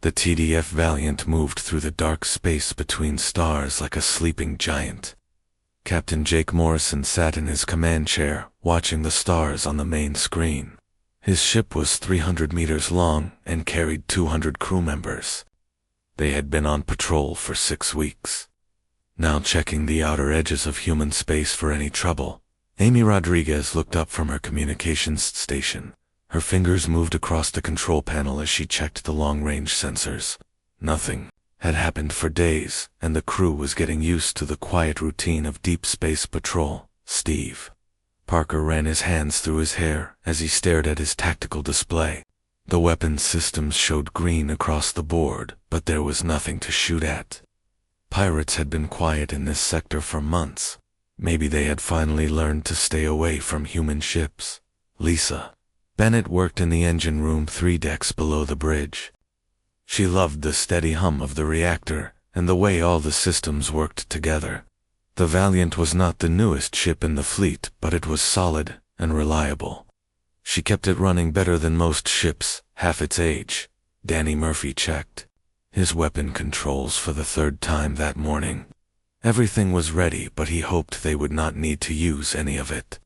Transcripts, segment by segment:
The TDF Valiant moved through the dark space between stars like a sleeping giant. Captain Jake Morrison sat in his command chair, watching the stars on the main screen. His ship was 300 meters long and carried 200 crew members. They had been on patrol for 6 weeks. Now checking the outer edges of human space for any trouble, Amy Rodriguez looked up from her communications station. Her fingers moved across the control panel as she checked the long-range sensors. Nothing had happened for days, and the crew was getting used to the quiet routine of deep space patrol. Steve Parker ran his hands through his hair as he stared at his tactical display. The weapons systems showed green across the board, but there was nothing to shoot at. Pirates had been quiet in this sector for months. Maybe they had finally learned to stay away from human ships. Lisa Bennett worked in the engine room 3 decks below the bridge. She loved the steady hum of the reactor and the way all the systems worked together. The Valiant was not the newest ship in the fleet, but it was solid and reliable. She kept it running better than most ships, half its age. Danny Murphy checked his weapon controls for the 3rd time that morning. Everything was ready, but he hoped they would not need to use any of it.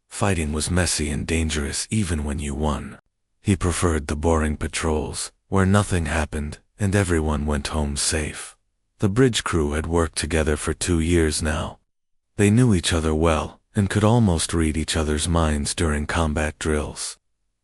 Fighting was messy and dangerous even when you won. He preferred the boring patrols, where nothing happened and everyone went home safe. The bridge crew had worked together for 2 years now. They knew each other well and could almost read each other's minds during combat drills.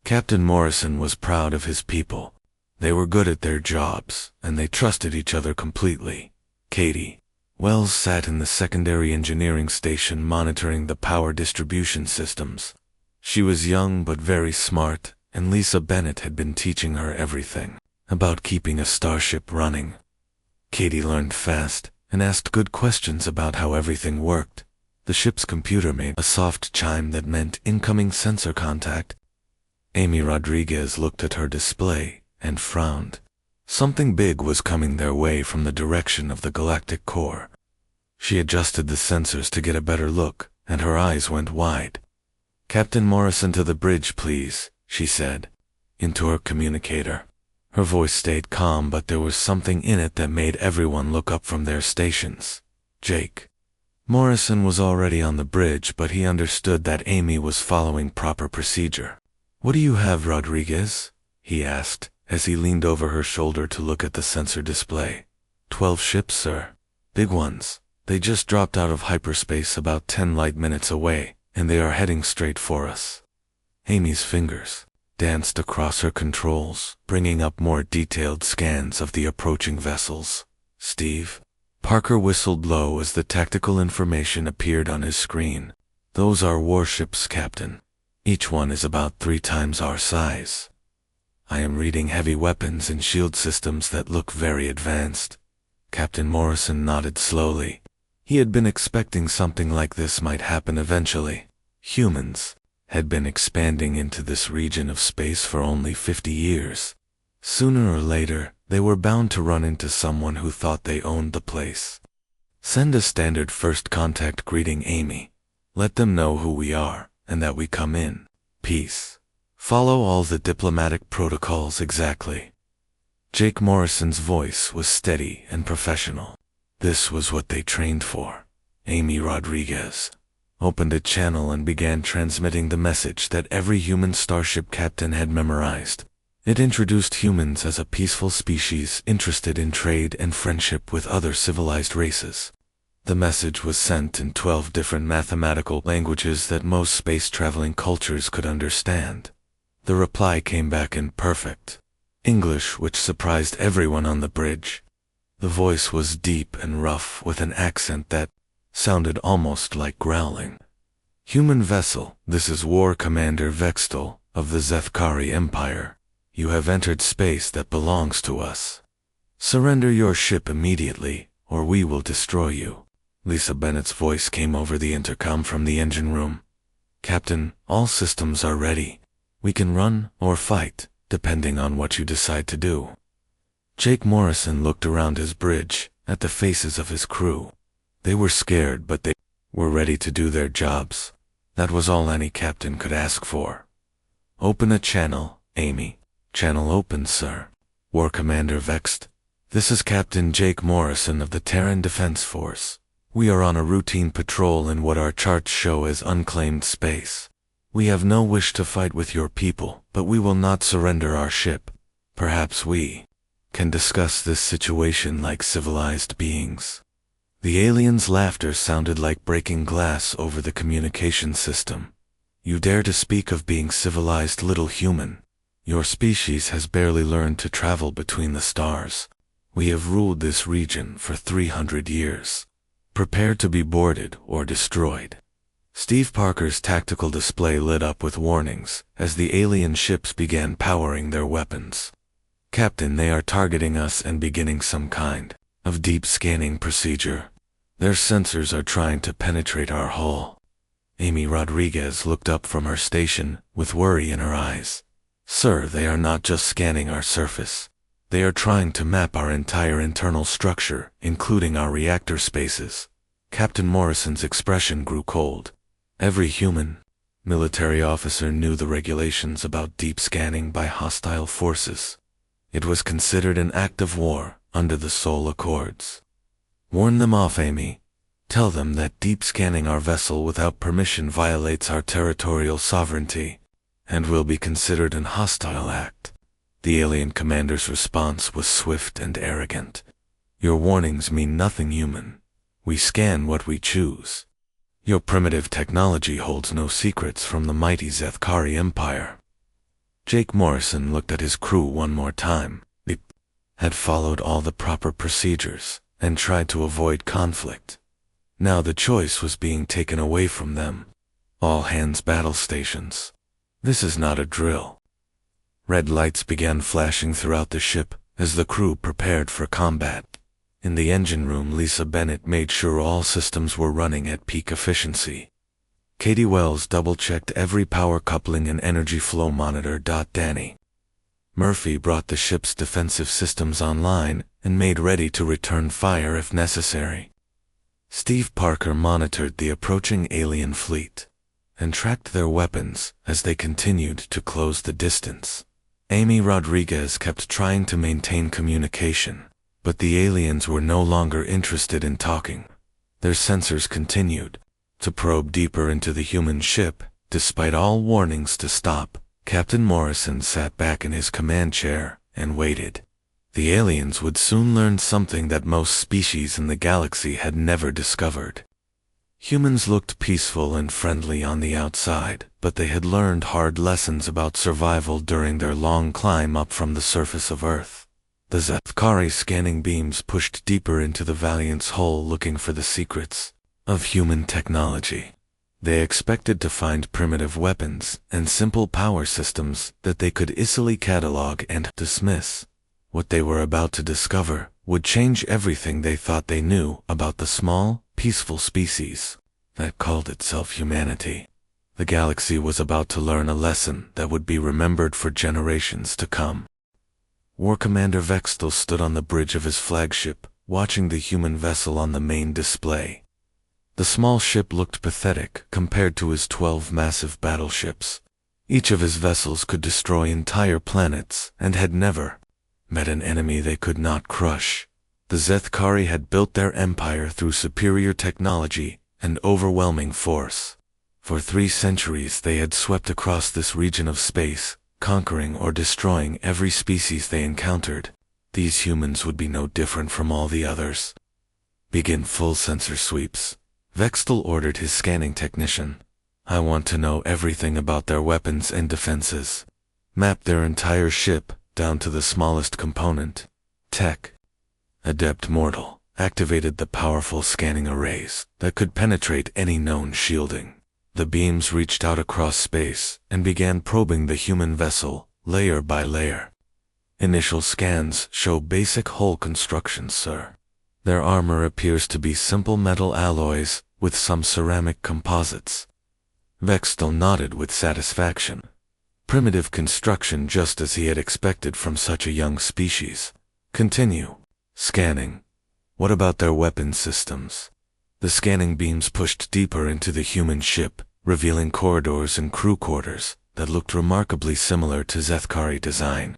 Captain Morrison was proud of his people. They were good at their jobs, and they trusted each other completely. Katie Wells sat in the secondary engineering station monitoring the power distribution systems. She was young but very smart, and Lisa Bennett had been teaching her everything about keeping a starship running. Katie learned fast and asked good questions about how everything worked. The ship's computer made a soft chime that meant incoming sensor contact. Amy Rodriguez looked at her display and frowned. Something big was coming their way from the direction of the galactic core. She adjusted the sensors to get a better look, and her eyes went wide. "Captain Morrison to the bridge, please," she said, into her communicator. Her voice stayed calm, but there was something in it that made everyone look up from their stations. Jake Morrison was already on the bridge, but he understood that Amy was following proper procedure. "What do you have, Rodriguez?" he asked, as he leaned over her shoulder to look at the sensor display. 12 ships, sir. Big ones. They just dropped out of hyperspace about 10 light minutes away, and they are heading straight for us." Amy's fingers danced across her controls, bringing up more detailed scans of the approaching vessels. "Steve?" Parker whistled low as the tactical information appeared on his screen. "Those are warships, Captain. Each one is about 3 times our size. I am reading heavy weapons and shield systems that look very advanced." Captain Morrison nodded slowly. He had been expecting something like this might happen eventually. Humans had been expanding into this region of space for only 50 years. Sooner or later, they were bound to run into someone who thought they owned the place. "Send a standard first contact greeting, Amy. Let them know who we are and that we come in peace. Follow all the diplomatic protocols exactly." Jake Morrison's voice was steady and professional. This was what they trained for. Amy Rodriguez opened a channel and began transmitting the message that every human starship captain had memorized. It introduced humans as a peaceful species interested in trade and friendship with other civilized races. The message was sent in 12 different mathematical languages that most space-traveling cultures could understand. The reply came back in perfect English, which surprised everyone on the bridge. The voice was deep and rough with an accent that sounded almost like growling. "Human vessel, this is War Commander Vextal of the Zethkari Empire. You have entered space that belongs to us. Surrender your ship immediately, or we will destroy you." Lisa Bennett's voice came over the intercom from the engine room. "Captain, all systems are ready. We can run or fight, depending on what you decide to do." Jake Morrison looked around his bridge, at the faces of his crew. They were scared, but they were ready to do their jobs. That was all any captain could ask for. "Open a channel, Amy." "Channel open, sir." War Commander Vext. This is Captain Jake Morrison of the Terran Defense Force. We are on a routine patrol in what our charts show as unclaimed space. We have no wish to fight with your people, but we will not surrender our ship. Perhaps we can discuss this situation like civilized beings. The alien's laughter sounded like breaking glass over the communication system. You dare to speak of being civilized, little human? Your species has barely learned to travel between the stars. We have ruled this region for 300 years. Prepare to be boarded or destroyed. Steve Parker's tactical display lit up with warnings as the alien ships began powering their weapons. Captain, they are targeting us and beginning some kind of deep scanning procedure. Their sensors are trying to penetrate our hull. Amy Rodriguez looked up from her station with worry in her eyes. Sir, they are not just scanning our surface. They are trying to map our entire internal structure, including our reactor spaces. Captain Morrison's expression grew cold. Every human military officer knew the regulations about deep scanning by hostile forces. It was considered an act of war under the Seoul Accords. Warn them off, Amy. Tell them that deep scanning our vessel without permission violates our territorial sovereignty and will be considered an hostile act. The alien commander's response was swift and arrogant. Your warnings mean nothing, human. We scan what we choose. Your primitive technology holds no secrets from the mighty Zethkari Empire. Jake Morrison looked at his crew one more time. They had followed all the proper procedures and tried to avoid conflict. Now the choice was being taken away from them. All hands battle stations. This is not a drill. Red lights began flashing throughout the ship as the crew prepared for combat. In the engine room, Lisa Bennett made sure all systems were running at peak efficiency. Katie Wells double-checked every power coupling and energy flow monitor. Danny Murphy brought the ship's defensive systems online and made ready to return fire if necessary. Steve Parker monitored the approaching alien fleet and tracked their weapons as they continued to close the distance. Amy Rodriguez kept trying to maintain communication, but the aliens were no longer interested in talking. Their sensors continued to probe deeper into the human ship. Despite all warnings to stop, Captain Morrison sat back in his command chair and waited. The aliens would soon learn something that most species in the galaxy had never discovered. Humans looked peaceful and friendly on the outside, but they had learned hard lessons about survival during their long climb up from the surface of Earth. The Zethkari scanning beams pushed deeper into the Valiant's hull looking for the secrets of human technology. They expected to find primitive weapons and simple power systems that they could easily catalog and dismiss. What they were about to discover would change everything they thought they knew about the small, peaceful species that called itself humanity. The galaxy was about to learn a lesson that would be remembered for generations to come. War Commander Vextel stood on the bridge of his flagship, watching the human vessel on the main display. The small ship looked pathetic compared to his 12 massive battleships. Each of his vessels could destroy entire planets and had never met an enemy they could not crush. The Zethkari had built their empire through superior technology and overwhelming force. For 3 centuries they had swept across this region of space, conquering or destroying every species they encountered. These humans would be no different from all the others. Begin full sensor sweeps. Vextel ordered his scanning technician. I want to know everything about their weapons and defenses. Map their entire ship down to the smallest component. Tech. Adept Mortal activated the powerful scanning arrays that could penetrate any known shielding. The beams reached out across space and began probing the human vessel, layer by layer. Initial scans show basic hull construction, sir. Their armor appears to be simple metal alloys with some ceramic composites. Vextel nodded with satisfaction. Primitive construction, just as he had expected from such a young species. Continue. Scanning. What about their weapon systems? The scanning beams pushed deeper into the human ship, revealing corridors and crew quarters that looked remarkably similar to Zethkari design.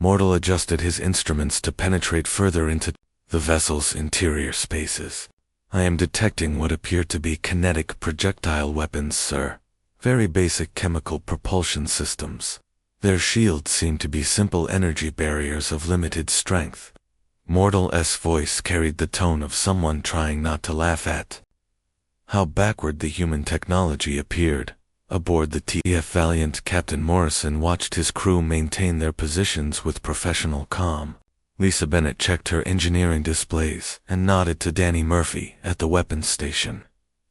Mortal adjusted his instruments to penetrate further into the vessel's interior spaces. I am detecting what appear to be kinetic projectile weapons, sir. Very basic chemical propulsion systems. Their shields seem to be simple energy barriers of limited strength. Mortal's voice carried the tone of someone trying not to laugh at how backward the human technology appeared. Aboard the TF Valiant, Captain Morrison watched his crew maintain their positions with professional calm. Lisa Bennett checked her engineering displays and nodded to Danny Murphy at the weapons station.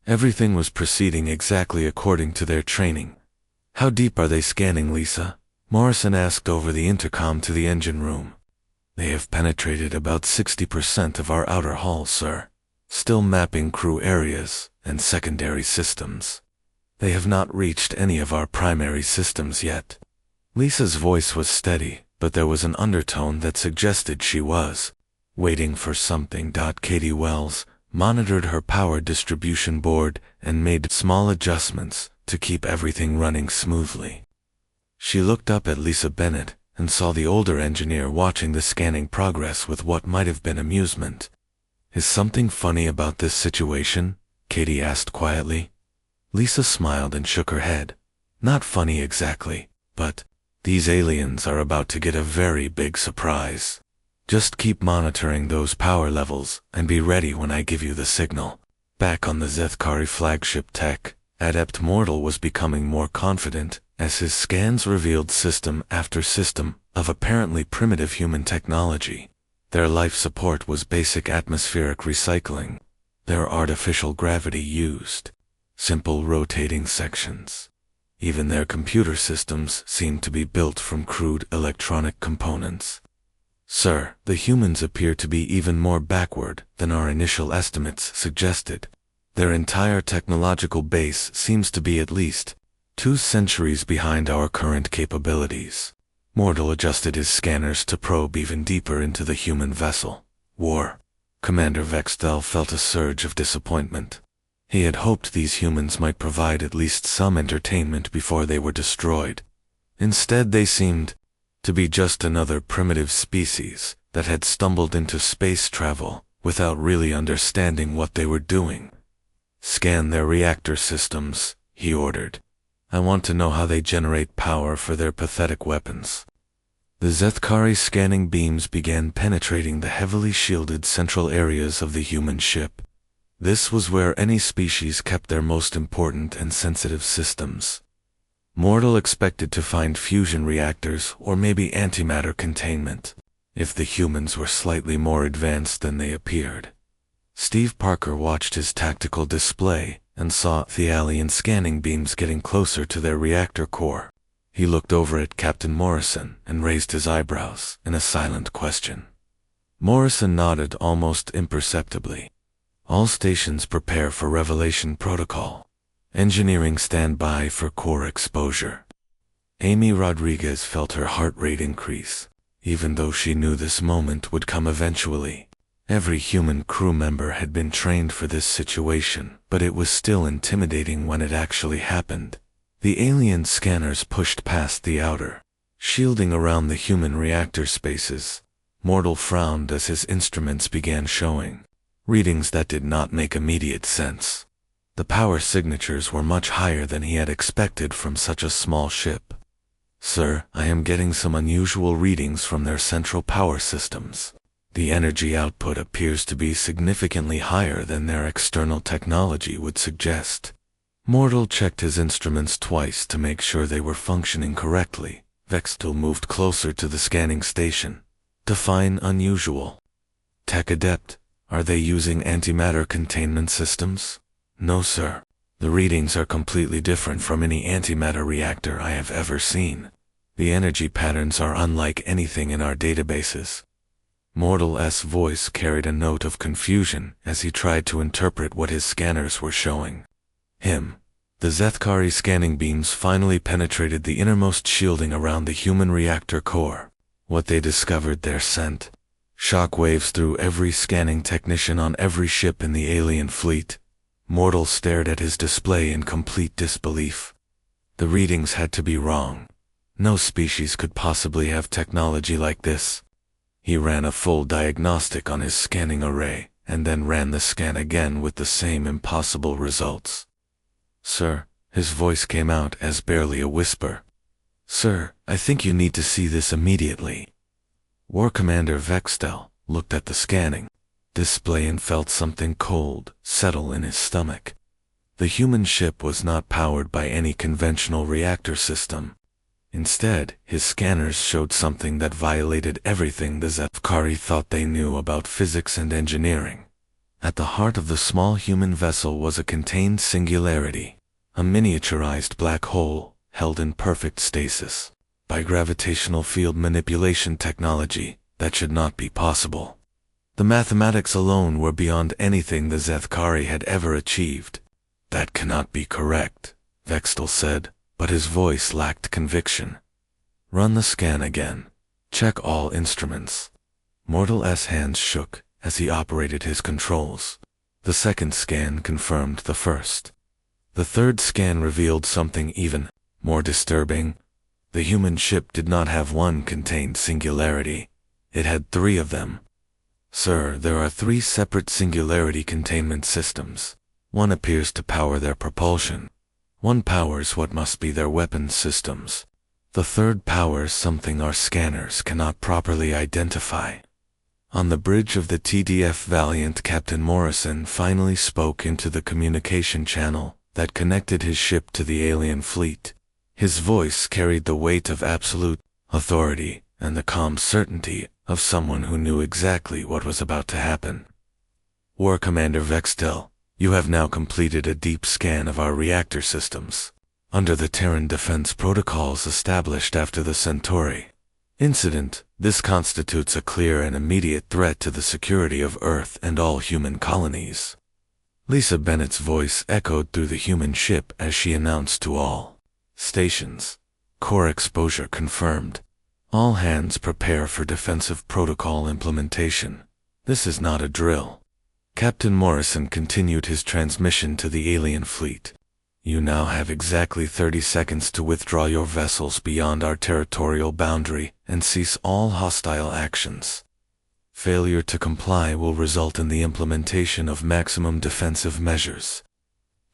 Everything was proceeding exactly according to their training. How deep are they scanning, Lisa? Morrison asked over the intercom to the engine room. They have penetrated about 60% of our outer hull, sir. Still mapping crew areas and secondary systems. They have not reached any of our primary systems yet. Lisa's voice was steady, but there was an undertone that suggested she was waiting for something. Katie Wells monitored her power distribution board and made small adjustments to keep everything running smoothly. She looked up at Lisa Bennett and saw the older engineer watching the scanning progress with what might have been amusement. Is something funny about this situation? Katie asked quietly. Lisa smiled and shook her head. Not funny exactly, but these aliens are about to get a very big surprise. Just keep monitoring those power levels and be ready when I give you the signal. Back on the Zethkari flagship tech, Adept Mortal was becoming more confident as his scans revealed system after system of apparently primitive human technology. Their life support was basic atmospheric recycling. Their artificial gravity used simple rotating sections. Even their computer systems seemed to be built from crude electronic components. Sir, the humans appear to be even more backward than our initial estimates suggested. Their entire technological base seems to be at least 2 centuries behind our current capabilities. Mortal adjusted his scanners to probe even deeper into the human vessel. War. Commander Vextel felt a surge of disappointment. He had hoped these humans might provide at least some entertainment before they were destroyed. Instead, they seemed to be just another primitive species that had stumbled into space travel without really understanding what they were doing. Scan their reactor systems, he ordered. I want to know how they generate power for their pathetic weapons. The Zethkari scanning beams began penetrating the heavily shielded central areas of the human ship. This was where any species kept their most important and sensitive systems. Mortal expected to find fusion reactors or maybe antimatter containment, if the humans were slightly more advanced than they appeared. Steve Parker watched his tactical display and saw the alien scanning beams getting closer to their reactor core. He looked over at Captain Morrison and raised his eyebrows in a silent question. Morrison nodded almost imperceptibly. All stations prepare for Revelation Protocol. Engineering stand by for core exposure. Amy Rodriguez felt her heart rate increase, even though she knew this moment would come eventually. Every human crew member had been trained for this situation, but it was still intimidating when it actually happened. The alien scanners pushed past the outer shielding around the human reactor spaces. Mortal frowned as his instruments began showing readings that did not make immediate sense. The power signatures were much higher than he had expected from such a small ship. Sir, I am getting some unusual readings from their central power systems. The energy output appears to be significantly higher than their external technology would suggest. Mortal checked his instruments twice to make sure they were functioning correctly. Vextel moved closer to the scanning station. Define unusual. Tech Adept, are they using antimatter containment systems? No, sir. The readings are completely different from any antimatter reactor I have ever seen. The energy patterns are unlike anything in our databases. Mortal's voice carried a note of confusion as he tried to interpret what his scanners were showing him. The Zethkari scanning beams finally penetrated the innermost shielding around the human reactor core. What they discovered there sent shockwaves through every scanning technician on every ship in the alien fleet. Mortal stared at his display in complete disbelief. The readings had to be wrong. No species could possibly have technology like this. He ran a full diagnostic on his scanning array, and then ran the scan again with the same impossible results. "Sir," his voice came out as barely a whisper. "Sir, I think you need to see this immediately." War Commander Vextel looked at the scanning display and felt something cold settle in his stomach. The human ship was not powered by any conventional reactor system. Instead, his scanners showed something that violated everything the Zethkari thought they knew about physics and engineering. At the heart of the small human vessel was a contained singularity, a miniaturized black hole held in perfect stasis by gravitational field manipulation technology that should not be possible. The mathematics alone were beyond anything the Zethkari had ever achieved. "That cannot be correct," Vextel said, but his voice lacked conviction. "Run the scan again. Check all instruments." Mortal's hands shook as he operated his controls. The second scan confirmed the first. The third scan revealed something even more disturbing. The human ship did not have one contained singularity. It had 3 of them. "Sir, there are 3 separate singularity containment systems. One appears to power their propulsion. One powers what must be their weapons systems. The third powers something our scanners cannot properly identify." On the bridge of the TDF Valiant, Captain Morrison finally spoke into the communication channel that connected his ship to the alien fleet. His voice carried the weight of absolute authority and the calm certainty of someone who knew exactly what was about to happen. "War Commander Vextel, you have now completed a deep scan of our reactor systems. Under the Terran defense protocols established after the Centauri incident, this constitutes a clear and immediate threat to the security of Earth and all human colonies." Lisa Bennett's voice echoed through the human ship as she announced to all stations. "Core exposure confirmed. All hands prepare for defensive protocol implementation. This is not a drill." Captain Morrison continued his transmission to the alien fleet. "You now have exactly 30 seconds to withdraw your vessels beyond our territorial boundary and cease all hostile actions. Failure to comply will result in the implementation of maximum defensive measures."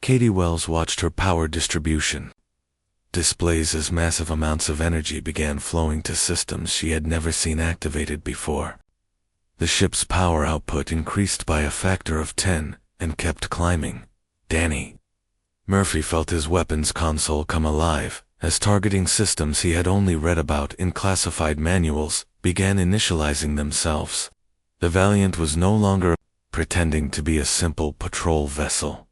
Katie Wells watched her power distribution displays as massive amounts of energy began flowing to systems she had never seen activated before. The ship's power output increased by a factor of 10 and kept climbing. "Danny." Murphy felt his weapons console come alive as targeting systems he had only read about in classified manuals began initializing themselves. The Valiant was no longer pretending to be a simple patrol vessel.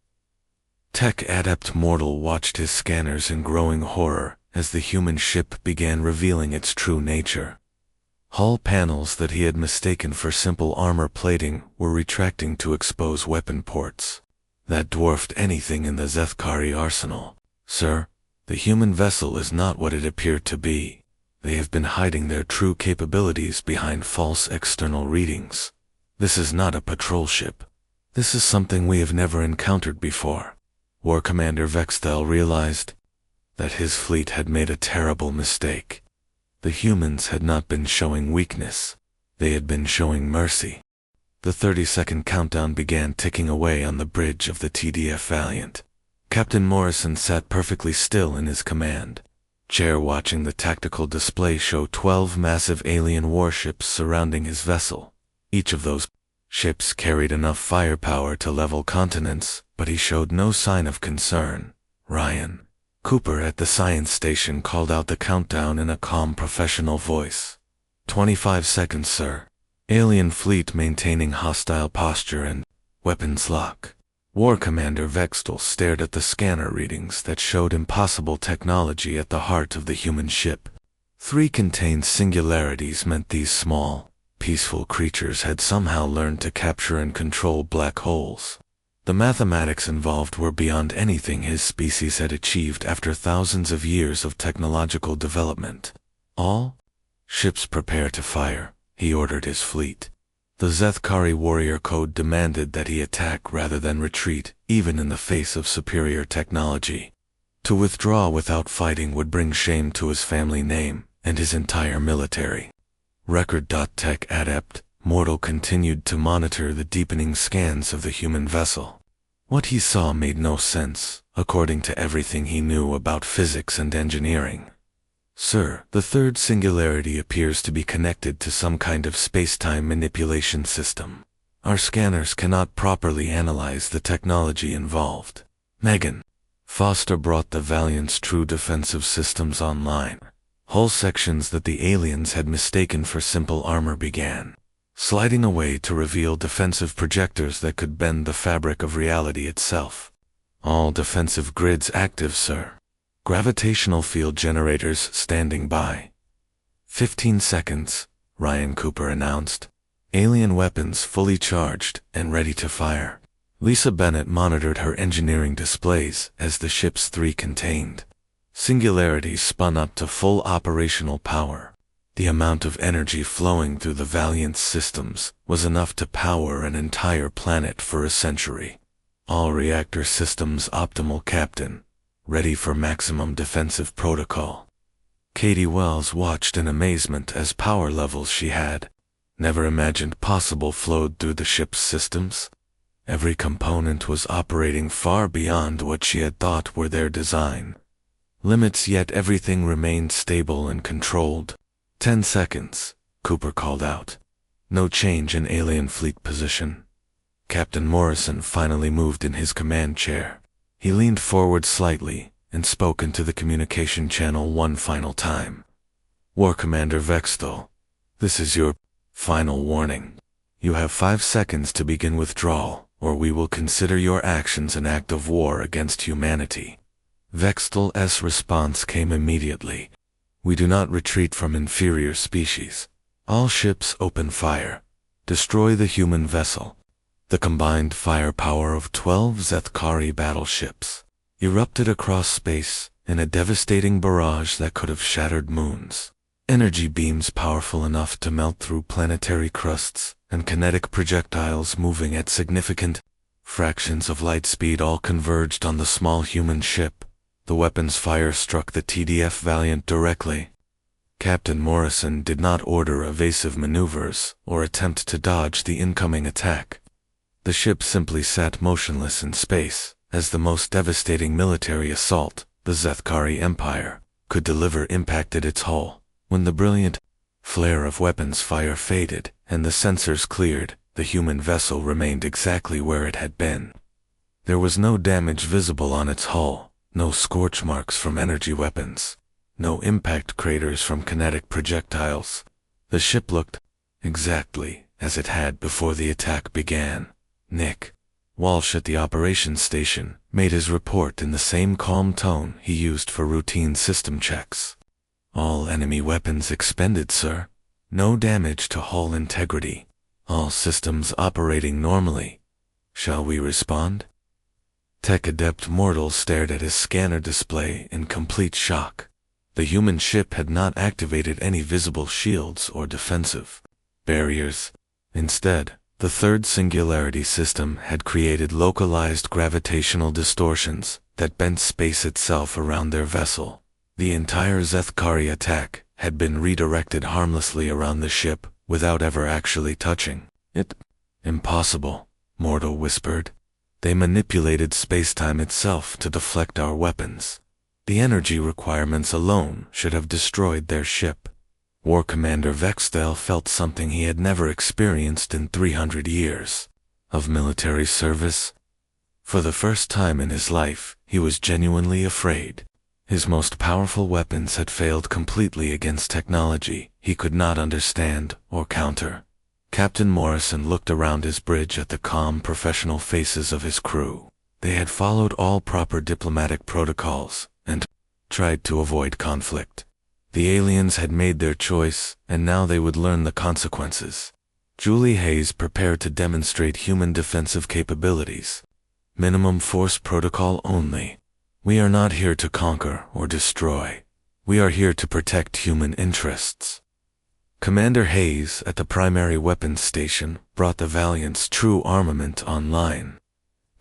Tech Adept Mortal watched his scanners in growing horror as the human ship began revealing its true nature. Hull panels that he had mistaken for simple armor plating were retracting to expose weapon ports that dwarfed anything in the Zethkari arsenal. "Sir, the human vessel is not what it appeared to be. They have been hiding their true capabilities behind false external readings. This is not a patrol ship. This is something we have never encountered before." War Commander Vextel realized that his fleet had made a terrible mistake. The humans had not been showing weakness. They had been showing mercy. The 30-second countdown began ticking away on the bridge of the TDF Valiant. Captain Morrison sat perfectly still in his command chair watching the tactical display show 12 massive alien warships surrounding his vessel. Each of those ships carried enough firepower to level continents, but he showed no sign of concern. Ryan Cooper at the science station called out the countdown in a calm professional voice. 25 seconds, sir. Alien fleet maintaining hostile posture and weapons lock." War Commander Vextel stared at the scanner readings that showed impossible technology at the heart of the human ship. 3 contained singularities meant these small, peaceful creatures had somehow learned to capture and control black holes. The mathematics involved were beyond anything his species had achieved after thousands of years of technological development. "All ships prepare to fire," he ordered his fleet. The Zethkari warrior code demanded that he attack rather than retreat, even in the face of superior technology. To withdraw without fighting would bring shame to his family name and his entire military. Record.Tech adept, Mortal continued to monitor the deepening scans of the human vessel. What he saw made no sense, according to everything he knew about physics and engineering. Sir, the third singularity appears to be connected to some kind of space-time manipulation system. Our scanners cannot properly analyze the technology involved. Megan. Foster brought the Valiant's true defensive systems online. Hull sections that the aliens had mistaken for simple armor began sliding away to reveal defensive projectors that could bend the fabric of reality itself. All defensive grids active, sir. Gravitational field generators standing by. 15 seconds, Ryan Cooper announced. Alien weapons fully charged and ready to fire. Lisa Bennett monitored her engineering displays as the ship's 3 contained singularities spun up to full operational power. The amount of energy flowing through the Valiant's systems was enough to power an entire planet for a century. All reactor systems optimal, Captain. Ready for maximum defensive protocol. Katie Wells watched in amazement as power levels she had never imagined possible flowed through the ship's systems. Every component was operating far beyond what she had thought were their design limits, yet everything remained stable and controlled. 10 seconds, Cooper called out. No change in alien fleet position. Captain Morrison finally moved in his command chair. He leaned forward slightly and spoke into the communication channel one final time. War Commander Vextel, this is your final warning. You have 5 seconds to begin withdrawal, or we will consider your actions an act of war against humanity. Vextel's response came immediately. We do not retreat from inferior species. All ships open fire. Destroy the human vessel. The combined firepower of 12 Zethkari battleships erupted across space in a devastating barrage that could have shattered moons. Energy beams powerful enough to melt through planetary crusts, and kinetic projectiles moving at significant fractions of light speed all converged on the small human ship. The weapon's fire struck the TDF Valiant directly. Captain Morrison did not order evasive maneuvers or attempt to dodge the incoming attack. The ship simply sat motionless in space, as the most devastating military assault the Zethkari Empire could deliver impacted its hull. When the brilliant flare of weapons fire faded and the sensors cleared, the human vessel remained exactly where it had been. There was no damage visible on its hull. No scorch marks from energy weapons. No impact craters from kinetic projectiles. The ship looked exactly as it had before the attack began. Nick Walsh at the operations station made his report in the same calm tone he used for routine system checks. All enemy weapons expended, sir. No damage to hull integrity. All systems operating normally. Shall we respond? Tech Adept Mortal stared at his scanner display in complete shock. The human ship had not activated any visible shields or defensive barriers. Instead, the third singularity system had created localized gravitational distortions that bent space itself around their vessel. The entire Zethkari attack had been redirected harmlessly around the ship without ever actually touching it. Impossible, Mortal whispered. They manipulated space-time itself to deflect our weapons. The energy requirements alone should have destroyed their ship. War Commander Vextel felt something he had never experienced in 300 years of military service. For the first time in his life, he was genuinely afraid. His most powerful weapons had failed completely against technology he could not understand or counter. Captain Morrison looked around his bridge at the calm, professional faces of his crew. They had followed all proper diplomatic protocols and tried to avoid conflict. The aliens had made their choice, and now they would learn the consequences. Julie Hayes prepared to demonstrate human defensive capabilities. Minimum force protocol only. We are not here to conquer or destroy. We are here to protect human interests. Commander Hayes at the primary weapons station brought the Valiant's true armament online.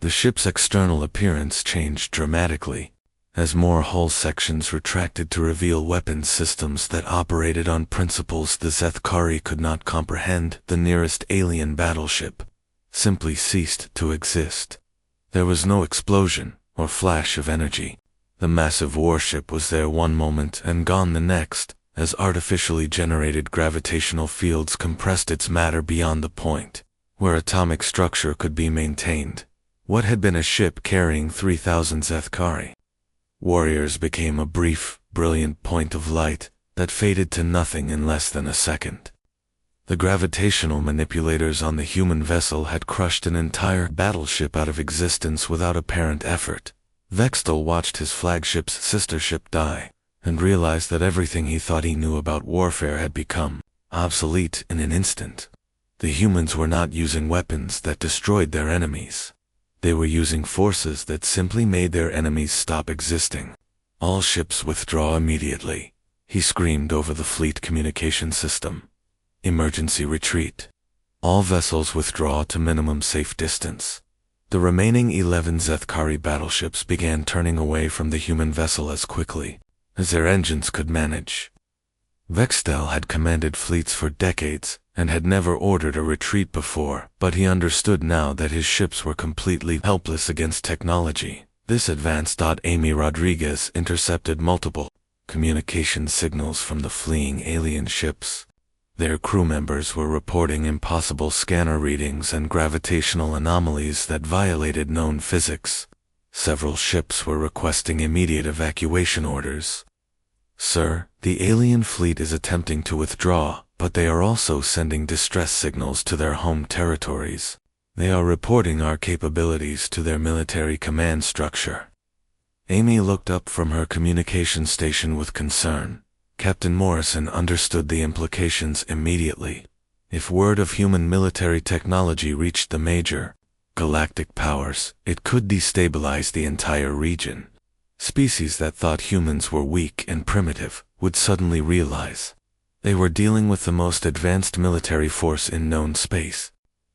The ship's external appearance changed dramatically. As more hull sections retracted to reveal weapons systems that operated on principles the Zethkari could not comprehend, the nearest alien battleship simply ceased to exist. There was no explosion or flash of energy. The massive warship was there one moment and gone the next, as artificially generated gravitational fields compressed its matter beyond the point where atomic structure could be maintained. What had been a ship carrying 3,000 Zethkari warriors became a brief, brilliant point of light that faded to nothing in less than a second. The gravitational manipulators on the human vessel had crushed an entire battleship out of existence without apparent effort. Vextel watched his flagship's sister ship die, and realized that everything he thought he knew about warfare had become obsolete in an instant. The humans were not using weapons that destroyed their enemies. They were using forces that simply made their enemies stop existing. All ships withdraw immediately, he screamed over the fleet communication system. Emergency retreat. All vessels withdraw to minimum safe distance. The remaining 11 Zethkari battleships began turning away from the human vessel as quickly as their engines could manage. Vextel had commanded fleets for decades and had never ordered a retreat before, but he understood now that his ships were completely helpless against technology. This advanced. Amy Rodriguez intercepted multiple communication signals from the fleeing alien ships. Their crew members were reporting impossible scanner readings and gravitational anomalies that violated known physics. Several ships were requesting immediate evacuation orders. Sir, the alien fleet is attempting to withdraw, but they are also sending distress signals to their home territories. They are reporting our capabilities to their military command structure. Amy looked up from her communication station with concern. Captain Morrison understood the implications immediately. If word of human military technology reached the major galactic powers, it could destabilize the entire region. Species that thought humans were weak and primitive would suddenly realize they were dealing with the most advanced military force in known space.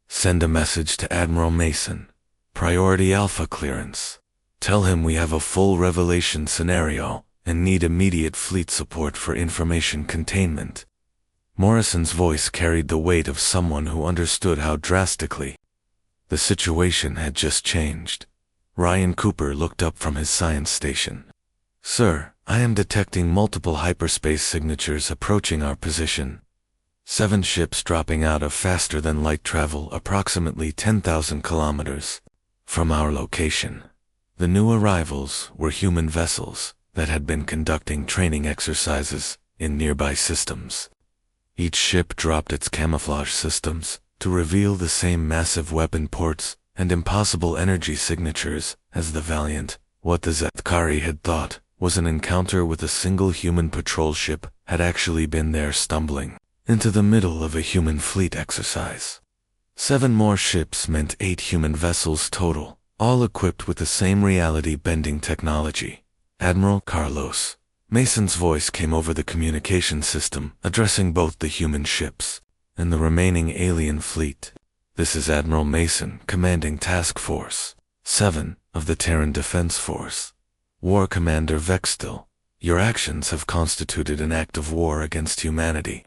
Send a message to Admiral Mason. Priority Alpha clearance. Tell him we have a full revelation scenario and need immediate fleet support for information containment. Morrison's voice carried the weight of someone who understood how drastically the situation had just changed. Ryan Cooper looked up from his science station. Sir, I am detecting multiple hyperspace signatures approaching our position. 7 ships dropping out of faster-than-light travel approximately 10,000 kilometers from our location. The new arrivals were human vessels that had been conducting training exercises in nearby systems. Each ship dropped its camouflage systems to reveal the same massive weapon ports and impossible energy signatures as the Valiant. What the Zethkari had thought was an encounter with a single human patrol ship had actually been there stumbling into the middle of a human fleet exercise. 7 more ships meant 8 human vessels total, all equipped with the same reality-bending technology. Admiral Carlos. Mason's voice came over the communication system, addressing both the human ships and the remaining alien fleet. This is Admiral Mason, commanding Task Force 7 of the Terran Defense Force. War Commander Vextel, your actions have constituted an act of war against humanity.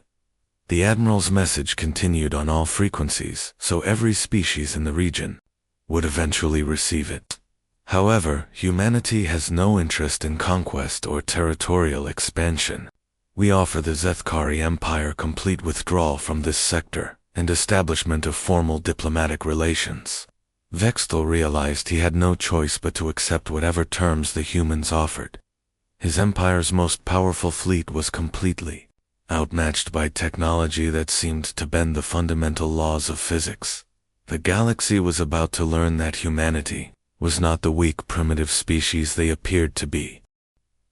The Admiral's message continued on all frequencies, so every species in the region would eventually receive it. However, humanity has no interest in conquest or territorial expansion. We offer the Zethkari Empire complete withdrawal from this sector and establishment of formal diplomatic relations. Vextel realized he had no choice but to accept whatever terms the humans offered. His empire's most powerful fleet was completely outmatched by technology that seemed to bend the fundamental laws of physics. The galaxy was about to learn that humanity was not the weak primitive species they appeared to be.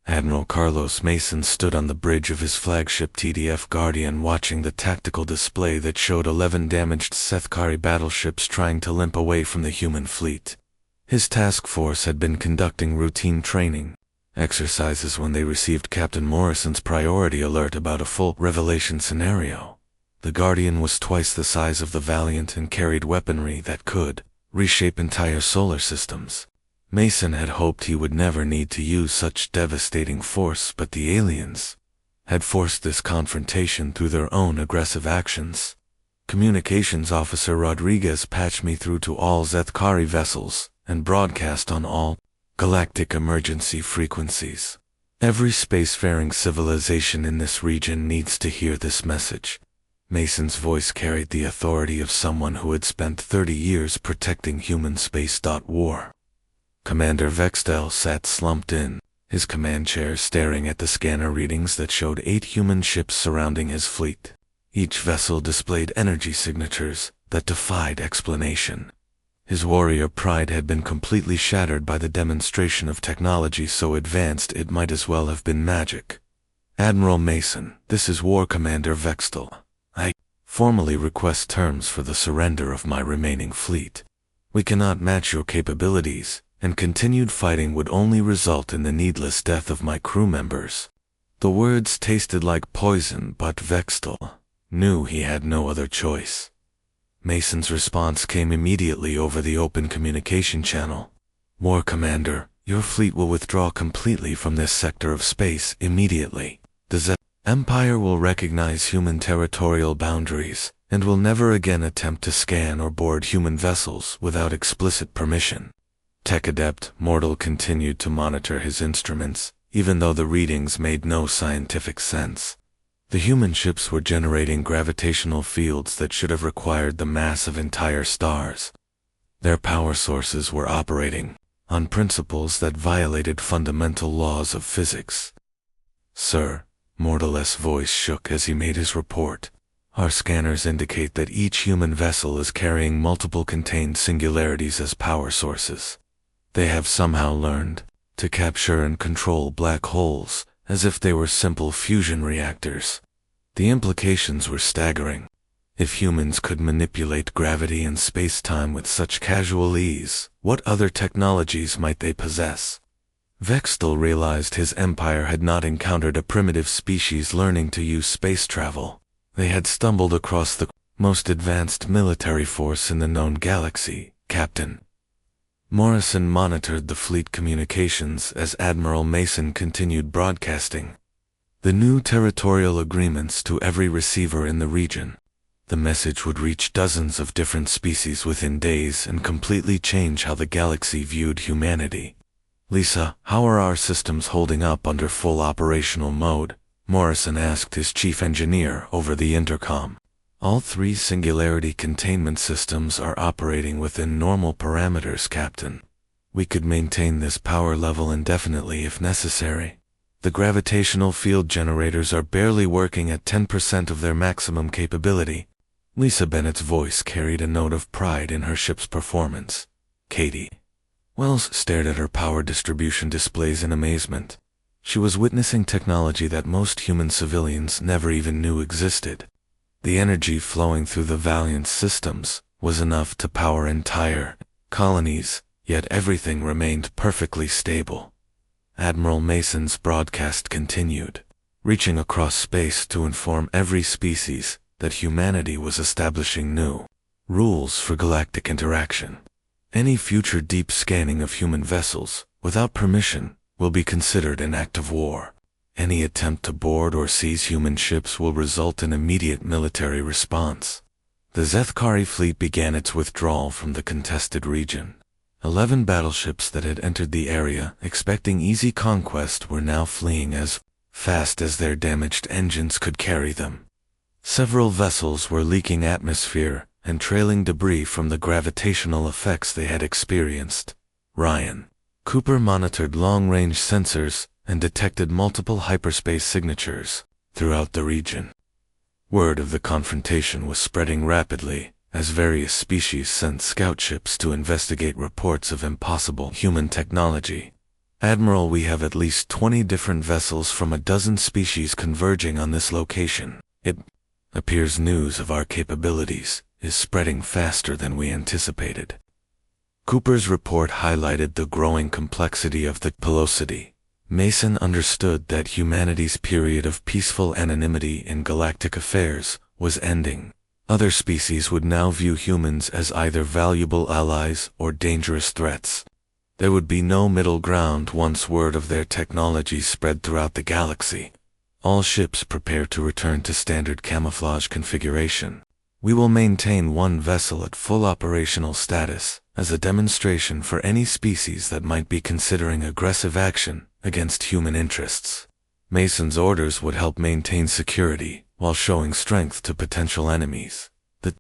Admiral Carlos Mason stood on the bridge of his flagship TDF Guardian watching the tactical display that showed 11 damaged Zethkari battleships trying to limp away from the human fleet. His task force had been conducting routine training exercises when they received Captain Morrison's priority alert about a full revelation scenario. The Guardian was twice the size of the Valiant and carried weaponry that could reshape entire solar systems. Mason had hoped he would never need to use such devastating force, but the aliens had forced this confrontation through their own aggressive actions. Communications Officer Rodriguez patched me through to all Zethkari vessels and broadcast on all galactic emergency frequencies. Every spacefaring civilization in this region needs to hear this message. Mason's voice carried the authority of someone who had spent 30 years protecting human space. War. Commander Vextel sat slumped in his command chair, staring at the scanner readings that showed 8 human ships surrounding his fleet. Each vessel displayed energy signatures that defied explanation. His warrior pride had been completely shattered by the demonstration of technology so advanced it might as well have been magic. Admiral Mason, this is War Commander Vextel. I formally request terms for the surrender of my remaining fleet. We cannot match your capabilities, and continued fighting would only result in the needless death of my crew members. The words tasted like poison, but Vextel knew he had no other choice. Mason's response came immediately over the open communication channel. War Commander, your fleet will withdraw completely from this sector of space immediately. The Zeth Empire will recognize human territorial boundaries and will never again attempt to scan or board human vessels without explicit permission. Tech Adept Mortal continued to monitor his instruments, even though the readings made no scientific sense. The human ships were generating gravitational fields that should have required the mass of entire stars. Their power sources were operating on principles that violated fundamental laws of physics. Sir, Mortal's voice shook as he made his report. Our scanners indicate that each human vessel is carrying multiple contained singularities as power sources. They have somehow learned to capture and control black holes as if they were simple fusion reactors. The implications were staggering. If humans could manipulate gravity and space-time with such casual ease, what other technologies might they possess? Vextel realized his empire had not encountered a primitive species learning to use space travel. They had stumbled across the most advanced military force in the known galaxy, Captain. Morrison monitored the fleet communications as Admiral Mason continued broadcasting the new territorial agreements to every receiver in the region. The message would reach dozens of different species within days and completely change how the galaxy viewed humanity. Lisa, how are our systems holding up under full operational mode? Morrison asked his chief engineer over the intercom. All 3 singularity containment systems are operating within normal parameters, Captain. We could maintain this power level indefinitely if necessary. The gravitational field generators are barely working at 10% of their maximum capability. Lisa Bennett's voice carried a note of pride in her ship's performance. Katie Wells stared at her power distribution displays in amazement. She was witnessing technology that most human civilians never even knew existed. The energy flowing through the Valiant systems was enough to power entire colonies, yet everything remained perfectly stable. Admiral Mason's broadcast continued, reaching across space to inform every species that humanity was establishing new rules for galactic interaction. Any future deep scanning of human vessels, without permission, will be considered an act of war. Any attempt to board or seize human ships will result in immediate military response. The Zethkari fleet began its withdrawal from the contested region. 11 battleships that had entered the area expecting easy conquest were now fleeing as fast as their damaged engines could carry them. Several vessels were leaking atmosphere and trailing debris from the gravitational effects they had experienced. Ryan Cooper monitored long-range sensors and detected multiple hyperspace signatures throughout the region. Word of the confrontation was spreading rapidly as various species sent scout ships to investigate reports of impossible human technology. Admiral, we have at least 20 different vessels from a dozen species converging on this location. It appears news of our capabilities is spreading faster than we anticipated. Cooper's report highlighted the growing complexity of the velocity. Mason understood that humanity's period of peaceful anonymity in galactic affairs was ending. Other species would now view humans as either valuable allies or dangerous threats. There would be no middle ground once word of their technology spread throughout the galaxy. All ships prepare to return to standard camouflage configuration. We will maintain one vessel at full operational status as a demonstration for any species that might be considering aggressive action against human interests. Mason's orders would help maintain security while showing strength to potential enemies. The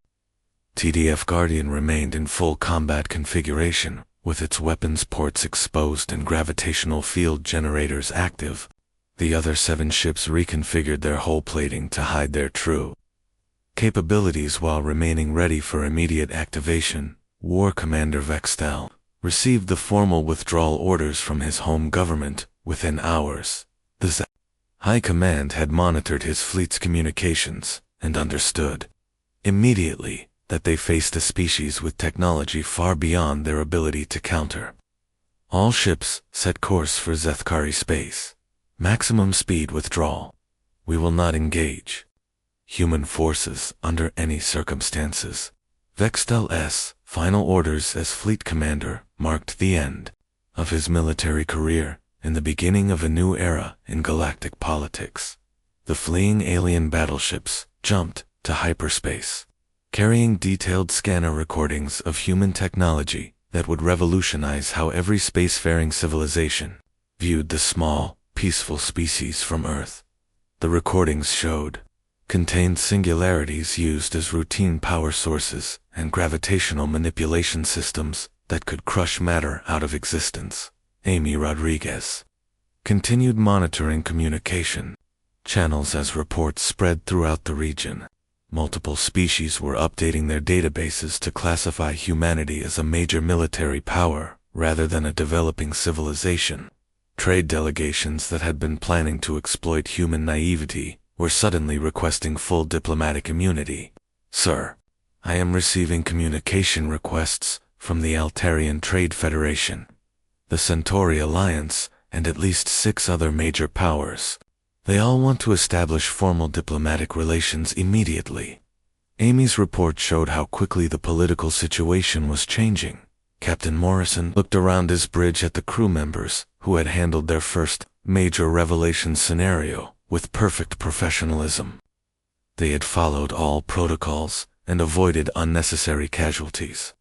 TDF Guardian remained in full combat configuration, with its weapons ports exposed and gravitational field generators active. The other 7 ships reconfigured their hull plating to hide their true capabilities while remaining ready for immediate activation. War Commander Vextel received the formal withdrawal orders from his home government within hours. The High Command had monitored his fleet's communications and understood immediately that they faced a species with technology far beyond their ability to counter. All ships set course for Zethkari space. Maximum speed withdrawal. We will not engage human forces under any circumstances. Vextel's final orders as fleet commander marked the end of his military career and the beginning of a new era in galactic politics. The fleeing alien battleships jumped to hyperspace, carrying detailed scanner recordings of human technology that would revolutionize how every spacefaring civilization viewed the small, peaceful species from Earth. The recordings contained singularities used as routine power sources and gravitational manipulation systems that could crush matter out of existence. Amy Rodriguez continued monitoring communication channels as reports spread throughout the region. Multiple species were updating their databases to classify humanity as a major military power rather than a developing civilization. Trade delegations that had been planning to exploit human naivety were suddenly requesting full diplomatic immunity. Sir, I am receiving communication requests from the Altarian Trade Federation, the Centauri Alliance, and at least 6 other major powers. They all want to establish formal diplomatic relations immediately. Amy's report showed how quickly the political situation was changing. Captain Morrison looked around his bridge at the crew members who had handled their first major revelation scenario with perfect professionalism. They had followed all protocols and avoided unnecessary casualties,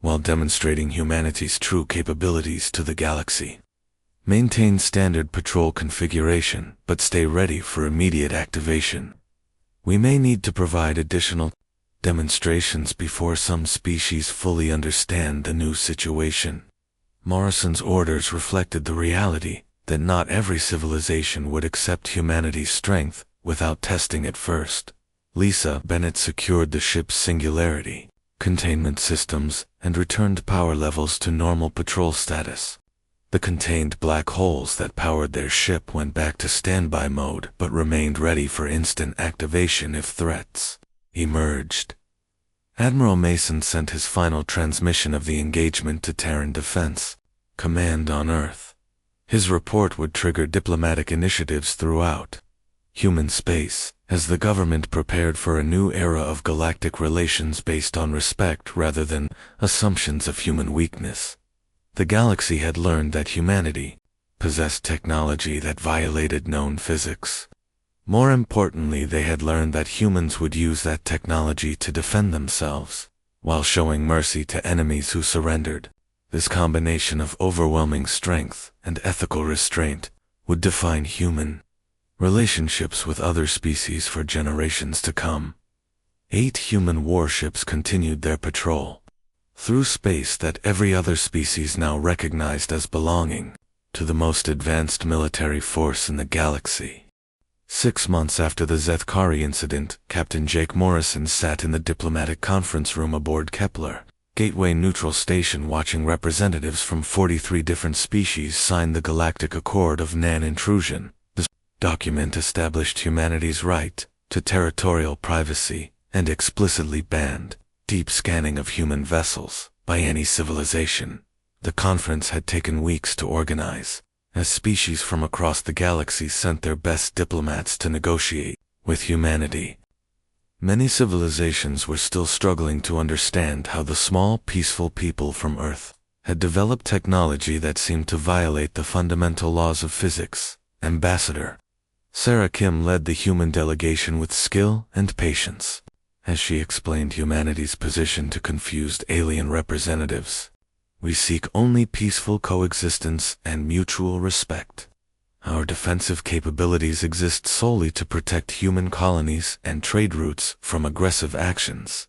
while demonstrating humanity's true capabilities to the galaxy. Maintain standard patrol configuration, but stay ready for immediate activation. We may need to provide additional demonstrations before some species fully understand the new situation. Morrison's orders reflected the reality that not every civilization would accept humanity's strength without testing it first. Lisa Bennett secured the ship's singularity, containment systems, and returned power levels to normal patrol status. The contained black holes that powered their ship went back to standby mode but remained ready for instant activation if threats emerged. Admiral Mason sent his final transmission of the engagement to Terran Defense Command on Earth. His report would trigger diplomatic initiatives throughout human space, as the government prepared for a new era of galactic relations based on respect rather than assumptions of human weakness. The galaxy had learned that humanity possessed technology that violated known physics. More importantly, they had learned that humans would use that technology to defend themselves, while showing mercy to enemies who surrendered. This combination of overwhelming strength and ethical restraint would define human relationships with other species for generations to come. 8 human warships continued their patrol through space that every other species now recognized as belonging to the most advanced military force in the galaxy. 6 months after the Zethkari incident, Captain Jake Morrison sat in the diplomatic conference room aboard Kepler Gateway Neutral Station watching representatives from 43 different species sign the Galactic Accord of Non-Intrusion. This document established humanity's right to territorial privacy and explicitly banned deep scanning of human vessels by any civilization. The conference had taken weeks to organize, as species from across the galaxy sent their best diplomats to negotiate with humanity. Many civilizations were still struggling to understand how the small, peaceful people from Earth had developed technology that seemed to violate the fundamental laws of physics. Ambassador Sarah Kim led the human delegation with skill and patience, as she explained humanity's position to confused alien representatives. We seek only peaceful coexistence and mutual respect. Our defensive capabilities exist solely to protect human colonies and trade routes from aggressive actions.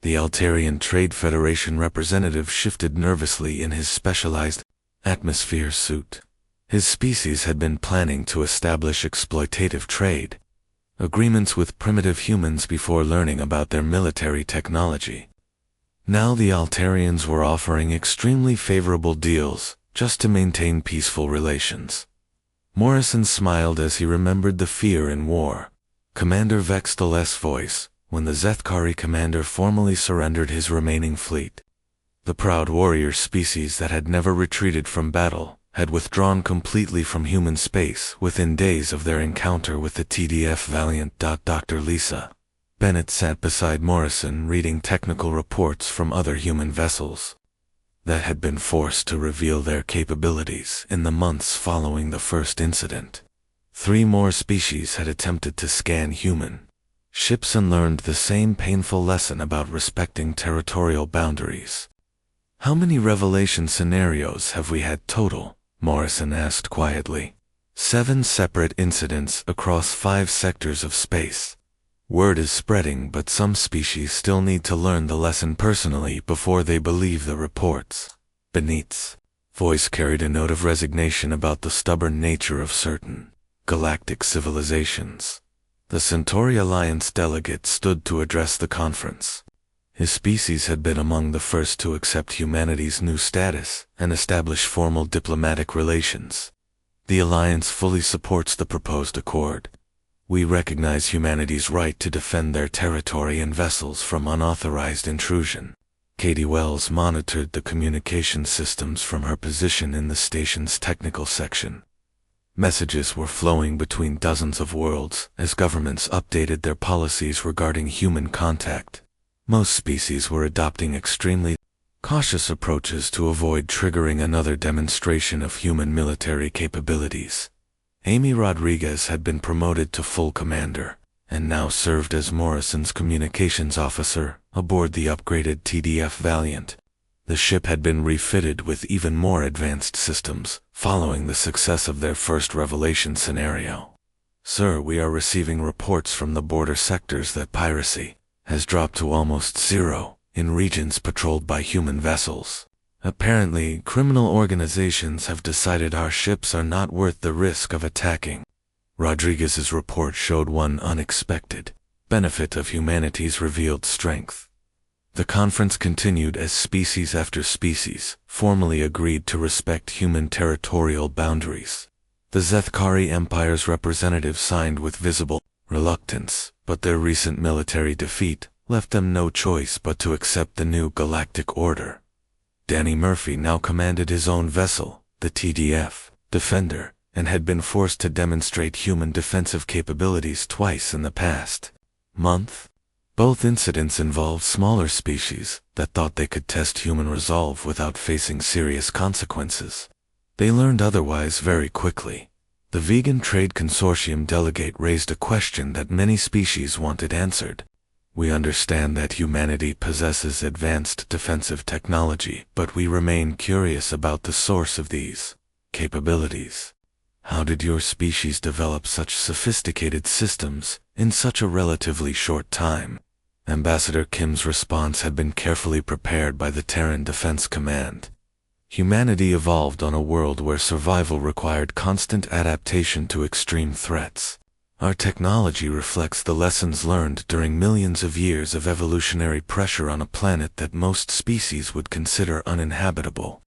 The Altarian Trade Federation representative shifted nervously in his specialized atmosphere suit. His species had been planning to establish exploitative trade agreements with primitive humans before learning about their military technology. Now the Altarians were offering extremely favorable deals just to maintain peaceful relations. Morrison smiled as he remembered the fear in war. Commander Vextel's voice, when the Zethkari commander formally surrendered his remaining fleet. The proud warrior species that had never retreated from battle had withdrawn completely from human space within days of their encounter with the TDF Valiant. Dr. Lisa Bennett sat beside Morrison reading technical reports from other human vessels that had been forced to reveal their capabilities in the months following the first incident. 3 more species had attempted to scan human ships and learned the same painful lesson about respecting territorial boundaries. How many revelation scenarios have we had total? Morrison asked quietly. 7 separate incidents across 5 sectors of space. Word is spreading, but some species still need to learn the lesson personally before they believe the reports. Benit's voice carried a note of resignation about the stubborn nature of certain galactic civilizations. The Centauri Alliance delegate stood to address the conference. His species had been among the first to accept humanity's new status and establish formal diplomatic relations. The Alliance fully supports the proposed accord. We recognize humanity's right to defend their territory and vessels from unauthorized intrusion. Katie Wells monitored the communication systems from her position in the station's technical section. Messages were flowing between dozens of worlds as governments updated their policies regarding human contact. Most species were adopting extremely cautious approaches to avoid triggering another demonstration of human military capabilities. Amy Rodriguez had been promoted to full commander, and now served as Morrison's communications officer aboard the upgraded TDF Valiant. The ship had been refitted with even more advanced systems, following the success of their first revelation scenario. Sir, we are receiving reports from the border sectors that piracy has dropped to almost zero in regions patrolled by human vessels. Apparently, criminal organizations have decided our ships are not worth the risk of attacking. Rodriguez's report showed one unexpected benefit of humanity's revealed strength. The conference continued as species after species formally agreed to respect human territorial boundaries. The Zethkari Empire's representatives signed with visible reluctance, but their recent military defeat left them no choice but to accept the new galactic order. Danny Murphy now commanded his own vessel, the TDF Defender, and had been forced to demonstrate human defensive capabilities twice in the past month. Both incidents involved smaller species that thought they could test human resolve without facing serious consequences. They learned otherwise very quickly. The Vegan Trade Consortium delegate raised a question that many species wanted answered. We understand that humanity possesses advanced defensive technology, but we remain curious about the source of these capabilities. How did your species develop such sophisticated systems in such a relatively short time? Ambassador Kim's response had been carefully prepared by the Terran Defense Command. Humanity evolved on a world where survival required constant adaptation to extreme threats. Our technology reflects the lessons learned during millions of years of evolutionary pressure on a planet that most species would consider uninhabitable.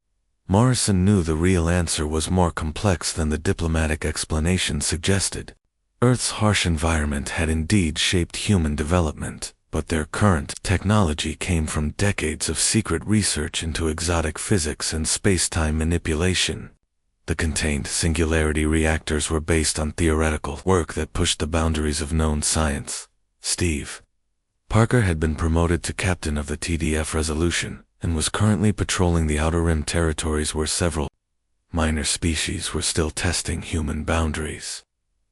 Morrison knew the real answer was more complex than the diplomatic explanation suggested. Earth's harsh environment had indeed shaped human development, but their current technology came from decades of secret research into exotic physics and space-time manipulation. The contained singularity reactors were based on theoretical work that pushed the boundaries of known science. Steve Parker had been promoted to captain of the TDF Resolution, and was currently patrolling the Outer Rim territories where several minor species were still testing human boundaries.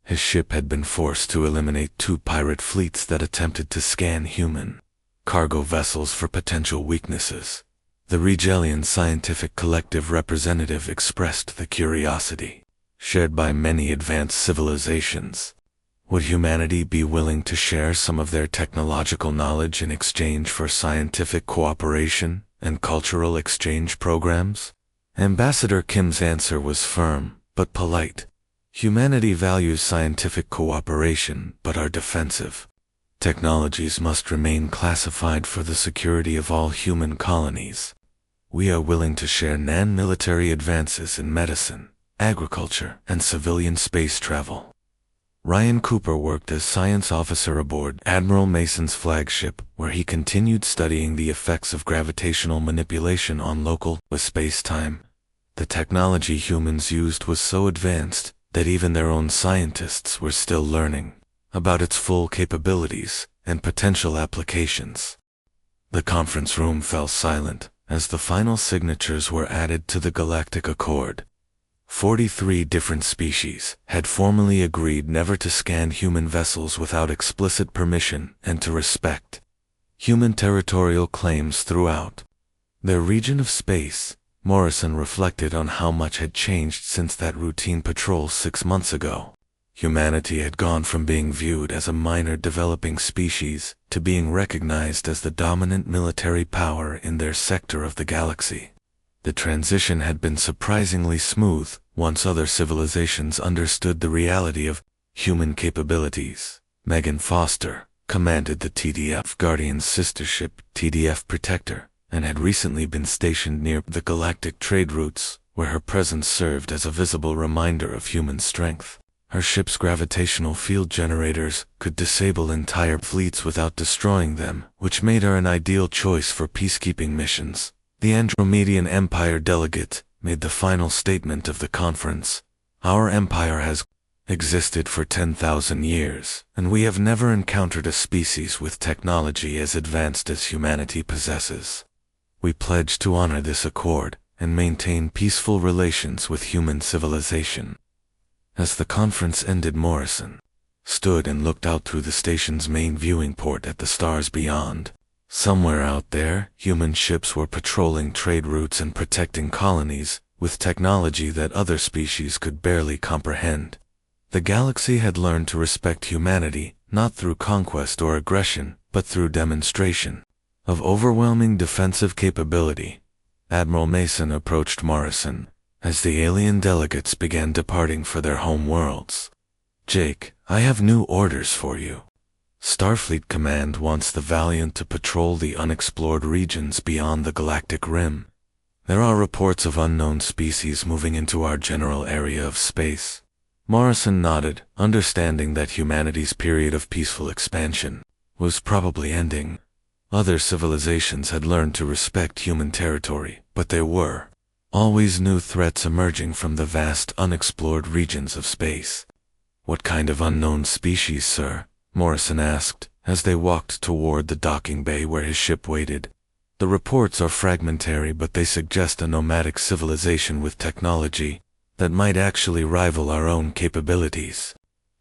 His ship had been forced to eliminate 2 pirate fleets that attempted to scan human cargo vessels for potential weaknesses. The Regelian Scientific Collective representative expressed the curiosity shared by many advanced civilizations. Would humanity be willing to share some of their technological knowledge in exchange for scientific cooperation and cultural exchange programs? Ambassador Kim's answer was firm, but polite. Humanity values scientific cooperation, but are defensive. Technologies must remain classified for the security of all human colonies. We are willing to share non-military advances in medicine, agriculture, and civilian space travel. Ryan Cooper worked as science officer aboard Admiral Mason's flagship, where he continued studying the effects of gravitational manipulation on local space-time. The technology humans used was so advanced that even their own scientists were still learning about its full capabilities and potential applications. The conference room fell silent as the final signatures were added to the Galactic Accord. 43 different species had formally agreed never to scan human vessels without explicit permission and to respect human territorial claims throughout their region of space. Morrison reflected on how much had changed since that routine patrol 6 months ago. Humanity had gone from being viewed as a minor developing species to being recognized as the dominant military power in their sector of the galaxy. The transition had been surprisingly smooth once other civilizations understood the reality of human capabilities. Megan Foster commanded the TDF Guardian's sister ship, TDF Protector, and had recently been stationed near the galactic trade routes, where her presence served as a visible reminder of human strength. Her ship's gravitational field generators could disable entire fleets without destroying them, which made her an ideal choice for peacekeeping missions. The Andromedian Empire delegate made the final statement of the conference. Our empire has existed for 10,000 years, and we have never encountered a species with technology as advanced as humanity possesses. We pledge to honor this accord and maintain peaceful relations with human civilization. As the conference ended, Morrison stood and looked out through the station's main viewing port at the stars beyond. Somewhere out there, human ships were patrolling trade routes and protecting colonies with technology that other species could barely comprehend. The galaxy had learned to respect humanity, not through conquest or aggression, but through demonstration of overwhelming defensive capability. Admiral Mason approached Morrison as the alien delegates began departing for their home worlds. "Jake, I have new orders for you. Starfleet Command wants the Valiant to patrol the unexplored regions beyond the galactic rim. There are reports of unknown species moving into our general area of space." Morrison nodded, understanding that humanity's period of peaceful expansion was probably ending. Other civilizations had learned to respect human territory, but there were always new threats emerging from the vast unexplored regions of space. "What kind of unknown species, sir?" Morrison asked, as they walked toward the docking bay where his ship waited. "The reports are fragmentary, but they suggest a nomadic civilization with technology that might actually rival our own capabilities.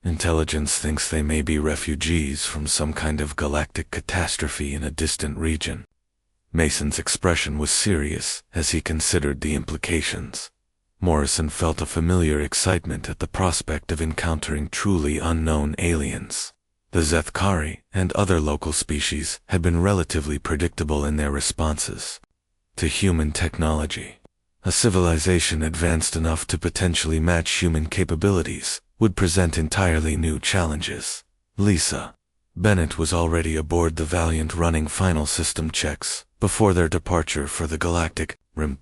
Intelligence thinks they may be refugees from some kind of galactic catastrophe in a distant region." Mason's expression was serious as he considered the implications. Morrison felt a familiar excitement at the prospect of encountering truly unknown aliens. The Zethkari and other local species had been relatively predictable in their responses to human technology. A civilization advanced enough to potentially match human capabilities would present entirely new challenges. Lisa Bennett was already aboard the Valiant running final system checks before their departure for the galactic rim.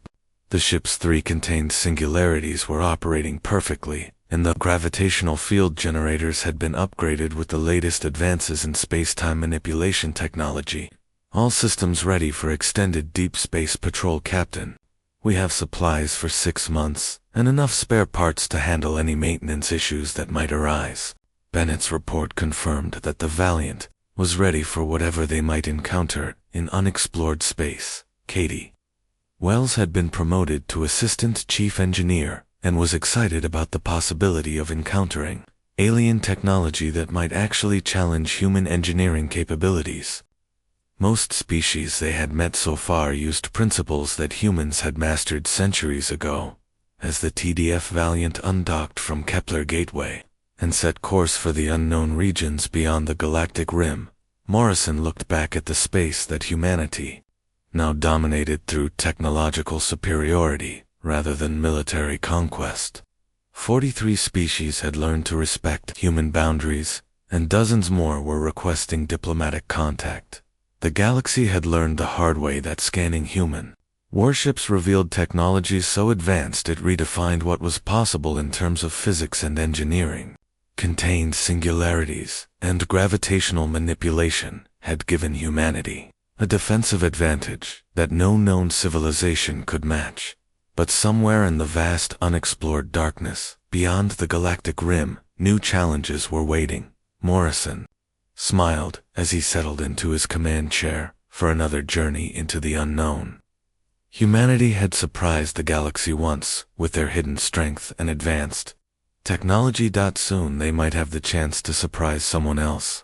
The ship's 3 contained singularities were operating perfectly, and the gravitational field generators had been upgraded with the latest advances in space-time manipulation technology. "All systems ready for extended deep space patrol, Captain. We have supplies for 6 months, and enough spare parts to handle any maintenance issues that might arise." Bennett's report confirmed that the Valiant was ready for whatever they might encounter in unexplored space. Katie Wells had been promoted to Assistant Chief Engineer and was excited about the possibility of encountering alien technology that might actually challenge human engineering capabilities. Most species they had met so far used principles that humans had mastered centuries ago. As the TDF Valiant undocked from Kepler Gateway and set course for the unknown regions beyond the galactic rim, Morrison looked back at the space that humanity now dominated through technological superiority rather than military conquest. 43 species had learned to respect human boundaries, and dozens more were requesting diplomatic contact. The galaxy had learned the hard way that scanning human warships revealed technologies so advanced it redefined what was possible in terms of physics and engineering. Contained singularities and gravitational manipulation had given humanity a defensive advantage that no known civilization could match. But somewhere in the vast unexplored darkness, beyond the galactic rim, new challenges were waiting. Morrison smiled as he settled into his command chair for another journey into the unknown. Humanity had surprised the galaxy once with their hidden strength and advanced technology. Soon they might have the chance to surprise someone else.